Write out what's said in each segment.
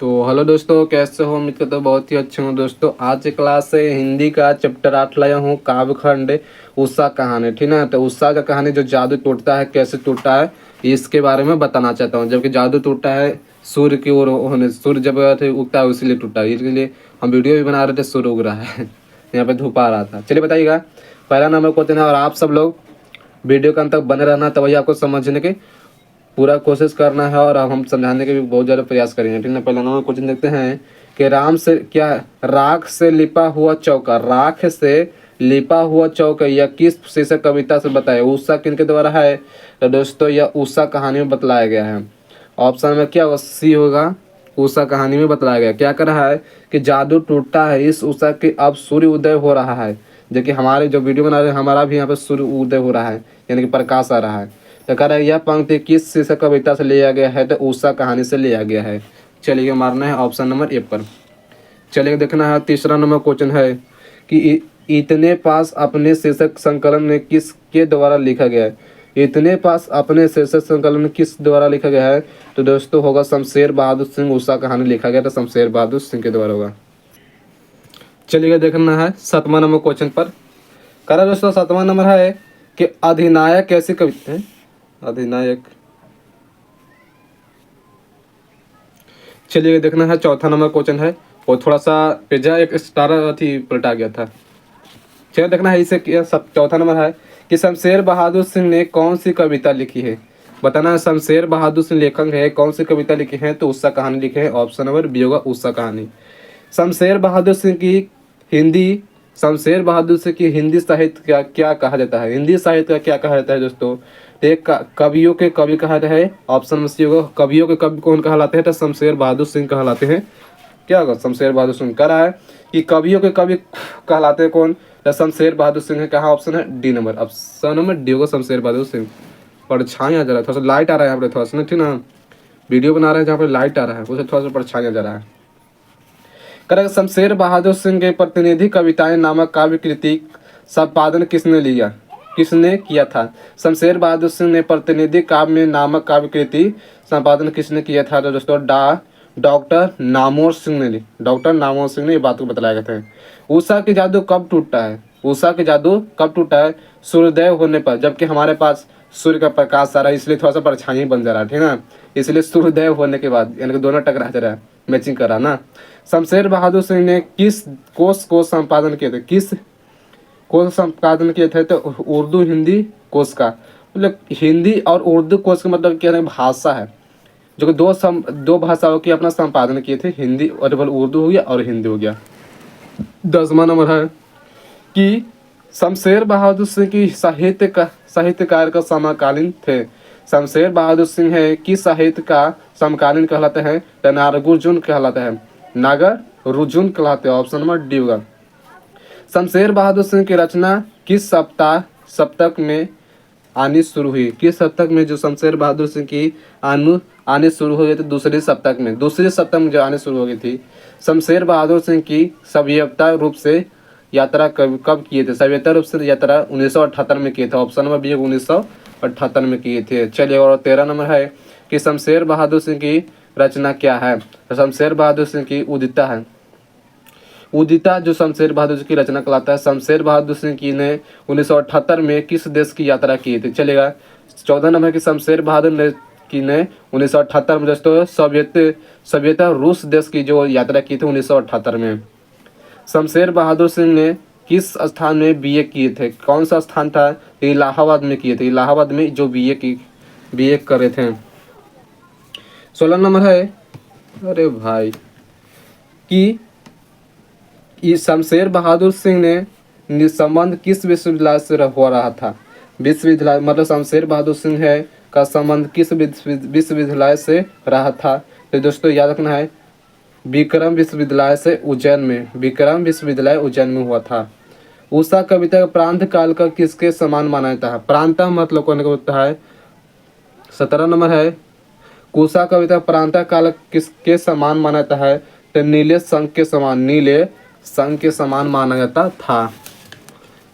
तो हेलो दोस्तों, कैसे हो? उम्मीद करता हूँ बहुत ही अच्छे हूँ। दोस्तों आज की क्लास से हिंदी का चैप्टर 8 लाया हूँ, काव्यखंड उषा कहानी। ठीक है, तो उषा का कहानी जो जादू टूटता है, कैसे टूटा है, इसके बारे में बताना चाहता हूँ। जबकि जादू टूटा है सूर्य की ओर होने, सूर्य जब उगता है इसीलिए टूटा है। इसलिए हम वीडियो भी बना रहे थे, सूर्य उग रहा है यहाँ पे धूप आ रहा था। चलिए बताइएगा, पहला नंबर क्वेश्चन है और आप सब लोग वीडियो के अंत तक बने रहना, तभी आपको समझने के पूरा कोशिश करना है और हम समझाने के भी बहुत ज़्यादा प्रयास करेंगे। ठीक है, पहला नंबर क्वेश्चन देखते हैं कि राम से क्या राख से लिपा हुआ चौका, राख से लिपा हुआ चौका यह किस शीर्षक कविता से बताया? उषा किनके द्वारा है? तो दोस्तों यह उषा कहानी में बतलाया गया है। ऑप्शन में क्या होगा? सी होगा। उषा कहानी में बतलाया गया। क्या कर रहा है कि जादू टूटता है इस उषा के अब सूर्य उदय हो रहा है। देखिए हमारे जो वीडियो बना रहे हैं, हमारा भी यहाँ पे सूर्य उदय हो रहा है, यानी कि प्रकाश आ रहा है। तो कह रहा है यह पंक्ति किस शीर्षक कविता से लिया गया है? तो उषा कहानी से लिया गया है। चलिए मारना है ऑप्शन नंबर ए पर। चलिए देखना है, तीसरा नंबर क्वेश्चन है कि इतने पास अपने शीर्षक संकलन में किसके द्वारा लिखा गया है? इतने पास अपने शीर्षक संकलन में किस द्वारा लिखा गया है? तो दोस्तों होगा शमशेर बहादुर सिंह। उषा कहानी लिखा गया था शमशेर बहादुर सिंह के द्वारा होगा। चलिए देखना है सातवां नंबर क्वेश्चन पर। कह रहा दोस्तों सातवां नंबर है कि अधिनायक कैसी कविता है? अधिनायक। चलिए देखना है, चौथा नंबर क्वेश्चन है और थोड़ा सा पेजा एक स्टार अथी पलटा गया था। चलिए देखना है इसे सब। चौथा नंबर है कि शमशेर बहादुर सिंह ने कौन सी कविता लिखी है? बताना है शमशेर बहादुर सिंह लेखक है, कौन सी कविता लिखी है? तो उषा कहानी लिखे है। ऑप्शन नंबर बी होगा उषा कहानी। शमशेर बहादुर सिंह की हिंदी शमशेर बहादुर सिंह की हिंदी साहित्य क्या क्या कहा जाता है? हिंदी साहित्य का क्या कहा जाता है दोस्तों? तो एक कवियों के कवि कहा जाता है। ऑप्शन में सी होगा। कवियों के कवि कौन कहलाते हैं? तो शमशेर बहादुर सिंह कहलाते हैं। क्या होगा? शमशेर बहादुर सिंह। कह रहा है कि कवियों के कवि कहलाते हैं कौन? तो शमशेर बहादुर सिंह है। कहा ऑप्शन है D number. Option number D होगा शमशेर बहादुर सिंह। परछाई आ जा रहा है, थोड़ा सा लाइट आ रहा है यहाँ पे, थोड़ा सा ठीक ना। वीडियो बना रहे हैं जहाँ पे लाइट आ रहा है, उसे थोड़ा सा परछाई आ जा रहा है। करें शमशेर बहादुर सिंह के प्रतिनिधि कविताएं नामक काव्य कृति संपादन किसने लिया, किसने किया था? शमशेर बहादुर सिंह ने प्रतिनिधि काव्य नामक काव्य कृति संपादन किसने किया था? तो दोस्तों डॉक्टर नामोर सिंह ने ली। डॉक्टर नामोर सिंह ने ये बात को बताया गया था। उषा के जादू कब टूटता है? उषा के जादू कब टूटा है? सूर्योदय होने पर, जबकि हमारे पास सूर्य का प्रकाश आ रहा है, इसलिए थोड़ा सा परछाई बन जा रहा है, ठीक है ना। इसलिए सूर्योदय होने के बाद, यानी कि दोनों टकरा जा रहा है, मैचिंग कर रहा ना। शमशेर बहादुर सिंह ने किस कोश को संपादन किए थे? किस कोश संपादन किए थे? तो उर्दू हिंदी कोश का। मतलब हिंदी और उर्दू कोश का मतलब क्या है? भाषा है, जो कि दो भाषाओं की अपना संपादन किए थे। हिंदी और उर्दू हो गया और हिंदी हो गया। 10वां नंबर है कि शमशेर बहादुर सिंह की साहित्यकार का समकालीन थे। शमशेर बहादुर सिंह है कि साहित्य का समकालीन कहलाते हैं? तो नागरजुन कहलाते हैं। नागरजुन कहलाते हैं। ऑप्शन नंबर डी होगा। शमशेर बहादुर सिंह की रचना किस सप्तक में आनी शुरू हुई? किस सप्तक में जो शमशेर बहादुर सिंह की आने शुरू हो गई थी? दूसरे सप्तक में जो आने शुरू हो गई थी। शमशेर बहादुर सिंह की सभ्यता रूप से यात्रा कब किए थे? सभ्यता रूप से यात्रा 1978 में किए थे। ऑप्शन नंबर बी 1978 में किए थे। चलिए, और 13 नंबर है कि शमशेर बहादुर सिंह की रचना क्या है? तो शमशेर बहादुर सिंह की उदिता है। उदिता जो शमशेर बहादुर सिंह की रचना कहलाता है। शमशेर बहादुर सिंह की ने 1978 में किस देश की यात्रा की थी? चलेगा। 14 नंबर की शमशेर बहादुर ने 1978 में दोस्तों सभ्यता रूस देश की जो यात्रा की थी 1978 में। शमशेर बहादुर सिंह ने किस स्थान में बीए किए थे? कौन सा स्थान था? इलाहाबाद में किए थे। इलाहाबाद में जो बीए कर रहे थे। 16 नंबर है, अरे भाई, कि शमशेर बहादुर सिंह ने संबंध किस विश्वविद्यालय से हो रहा था? विश्वविद्यालय मतलब शमशेर बहादुर सिंह है का संबंध किस विश्वविद्यालय से रहा था? तो दोस्तों याद रखना है, विक्रम विश्वविद्यालय से उज्जैन में, विक्रम विश्वविद्यालय उज्जैन में हुआ था। उषा कविता का प्रांत काल का किसके समान माना जाता है? प्रांत मतलब कौन होता है? 17 नंबर है, उषा कविता प्रांत काल किसके समान माना जाता है? तो नीले संघ के समान, नीले संघ के समान माना जाता था।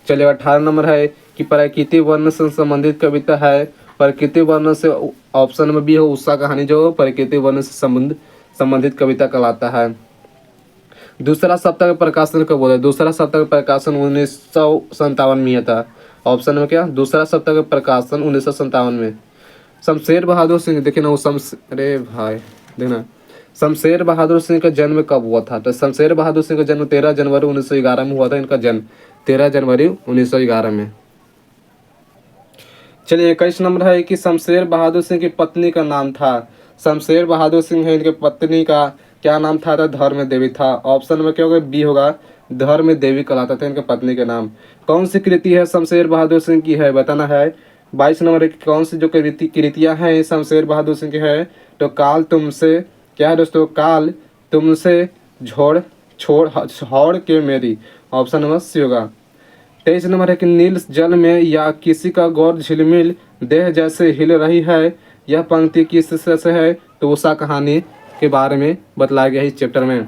चलिए 18 नंबर है कि प्रकृति वर्ण से संबंधित कविता है। प्रकृति वर्ण से, ऑप्शन में भी हो उषा कहानी जो प्रकृति वर्ण से संबंधित कविता कहलाता है। दूसरा सप्ताह का प्रकाशन कब हुआ था? दूसरा सप्ताह का प्रकाशन 1957 में हुआ था। ऑप्शन में क्या? दूसरा सप्ताह का प्रकाशन 1957 में। शमशेर बहादुर सिंह, देखिए ना वो अरे भाई देखना, शमशेर बहादुर सिंह का जन्म कब हुआ था? तो शमशेर बहादुर सिंह का जन्म 13 जनवरी 1911 में हुआ था। इनका जन्म 13 जनवरी 1911 में। चलिए 21 नंबर है कि शमशेर बहादुर सिंह की पत्नी का नाम था। शमशेर बहादुर सिंह है, इनके पत्नी का क्या नाम था? धर्म देवी था। ऑप्शन में क्या होगा? बी होगा, धर्म देवी कहलाता था इनके पत्नी के नाम। कौन सी कृति है शमशेर बहादुर सिंह की है? बताना है। 22 नंबर की कौन सी जो कृतियां हैं शमशेर बहादुर सिंह की है? तो काल तुमसे, क्या है दोस्तों? काल तुमसे छोड़ छोड़ के मेरी। ऑप्शन नंबर सी होगा। 23 नंबर है कि नील जल में या किसी का गौर झिलमिल देह जैसे हिल रही है, यह पंक्ति किस से है? तो उषा कहानी के बारे में बतलाया गया है इस चैप्टर में।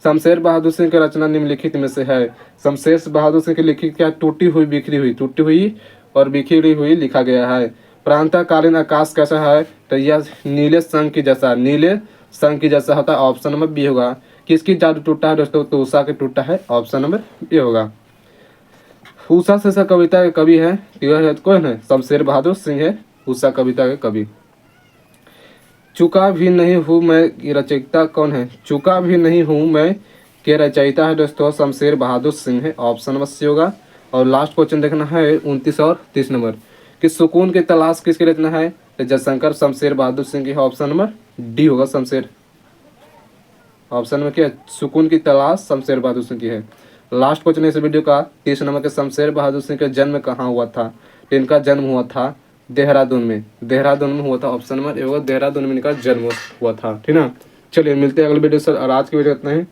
शमशेर बहादुर सिंह की रचना निम्नलिखित में से है। शमशेर बहादुर सिंह की लिखित क्या? टूटी हुई बिखरी हुई, टूटी हुई और बिखरी हुई लिखा गया है। प्रांतःकालीन आकाश कैसा है? तो यह नीले संग की जैसा, नीले संग की जैसा होता है। ऑप्शन नंबर बी होगा। किसकी जादू टूटा है दोस्तों? तो उषा के टूटा है। ऑप्शन नंबर बी होगा। उषा से कविता के कवि है, कौन है? शमशेर बहादुर सिंह है उषा कविता के कवि। चुका भी नहीं हूँ मैं की रचयिता कौन है? चुका भी नहीं हूँ मैं के रचयिता है दोस्तों शमशेर बहादुर सिंह है। ऑप्शन नंबर सी होगा। और लास्ट क्वेश्चन देखना है 29 और 30 नंबर कि सुकून की तलाश किसकी रचना है? तो जयशंकर शमशेर बहादुर सिंह की। ऑप्शन नंबर डी होगा शमशेर। ऑप्शन में क्या? सुकून की तलाश शमशेर बहादुर सिंह की है। लास्ट क्वेश्चन इस वीडियो का 30 नंबर के शमशेर बहादुर सिंह का जन्म कहाँ हुआ था? तो इनका जन्म हुआ था देहरादून में। देहरादून में हुआ था। ऑप्शन नंबर ए होगा, देहरादून में इनका जन्म हुआ था। ठीक ना। चलिए मिलते हैं अगले वीडियो से और आज की वीडियो इतना ही।